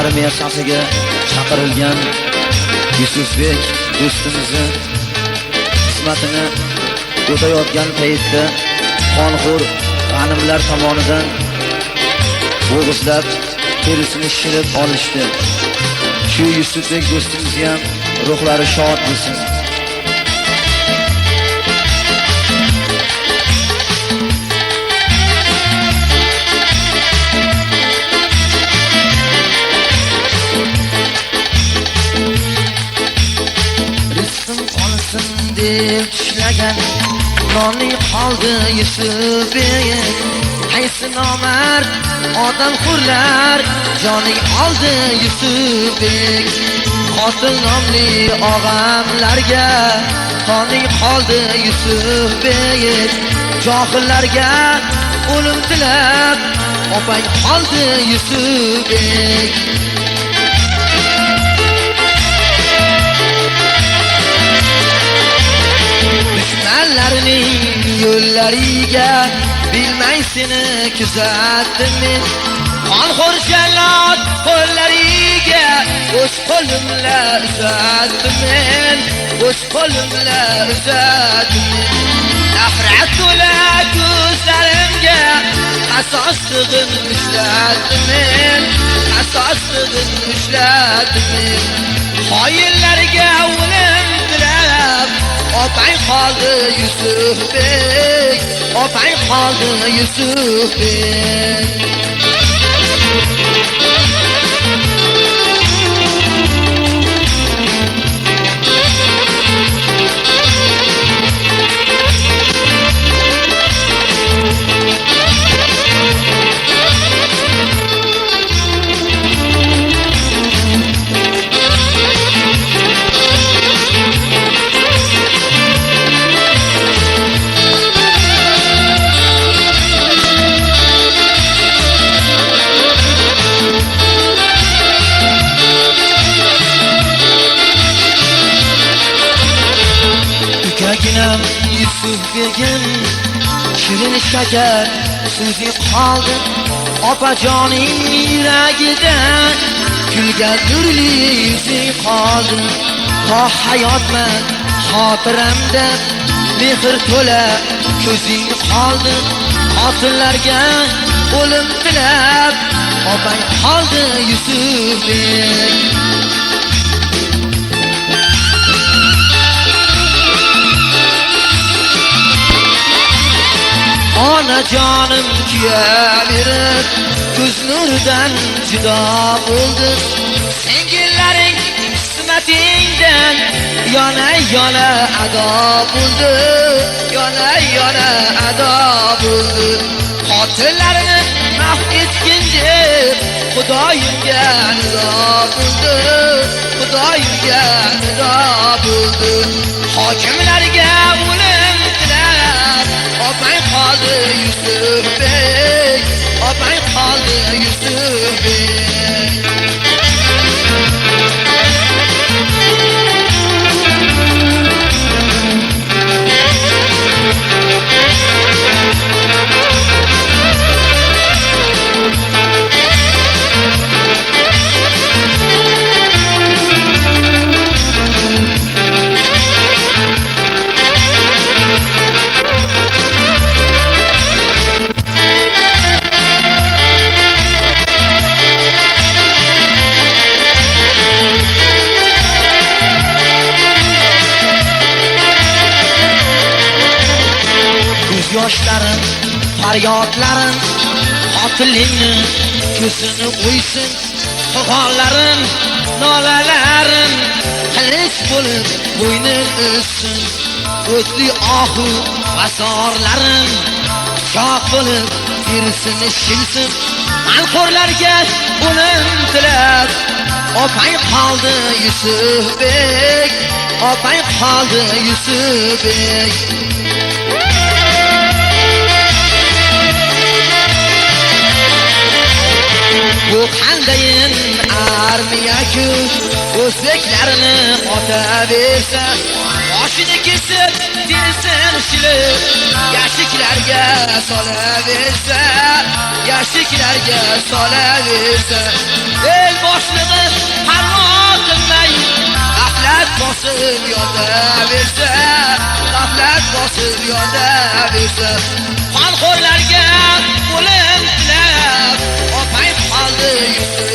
armiya safiga chaqirilgan Yusufbek do'stimizni xizmatini o'tayotgan paytda qonxo'r g'animlar tomonidan bo'g'izlab terisini shirib olishdi. Shu Yusufbek do'stimizni ham ruhlari shod bo'lsin. deb tishlagan nonni qoldi Yusufbek. Qaysi nomard odam xurlar joning oldi Yusufbek. Qotil nomli og'amlarga qoning qoldi Yusufbek. Johillarga o'lim tilab opang qoldi Yusufbek. Dushmanlarning yo'llariga bilmay seni kuzatdim men. Qonxo'r jallod qo'llariga o'z qo'limla uzatdim men. O'z qo'limla uzatdim men. Nafrat to'la ko'zlarimga qasos tig'in ushlatdim men. Qasos tig'in ushlatdim men. Xoinlarga o'lim tilab opang qoldi Yusufbek. Opang qoldi Yusufbek. Kaginam Yusufbegim shirin shakar so'zi qoldi opajoning yuragida kulgan nurli yuzi qoldi. To hayotman xotiramda mehr to'la ko'zing qoldi. Qotillarga o'lim tilab opang qoldi Yusufbek. Ona jonim kuyaverib ko'z nuridan judo bo'ldi. Sengillaring qismatingdan yana ado bo'ldi. Yana ado bo'ldi. Qotillarni mahv etgin deb Xudoyimga nido bo'ldi. Xudoyimga nido bo'ldi. Hokimlarga o'lim tilab opang qoldi Yusufbek. Opang qoldi Yusufbek. Yoshlarim, faryodlarim qotilingni ko'zini qo'ysin. Qog'onlarim, nolalarim qilich bo'lib bo'ynin o'ssin. O'tli ohu basorlarim shoh bo'lib terisini shilsin. Manqurlarga o'lim tilab opang qoldi Yusufbek. Opang qoldi Yusufbek. Bu qandayin armiya-ku, o'zbeklarini ota bersa, boshini kesib terisini silib, yashiklarga solaversa, yashiklarga solaversa, el boshlig'i parvo qilmay g'aflat bosib yotaversa, g'aflat bosib yotaversa, qonxo'rlarga o'lim tilab opang qoldi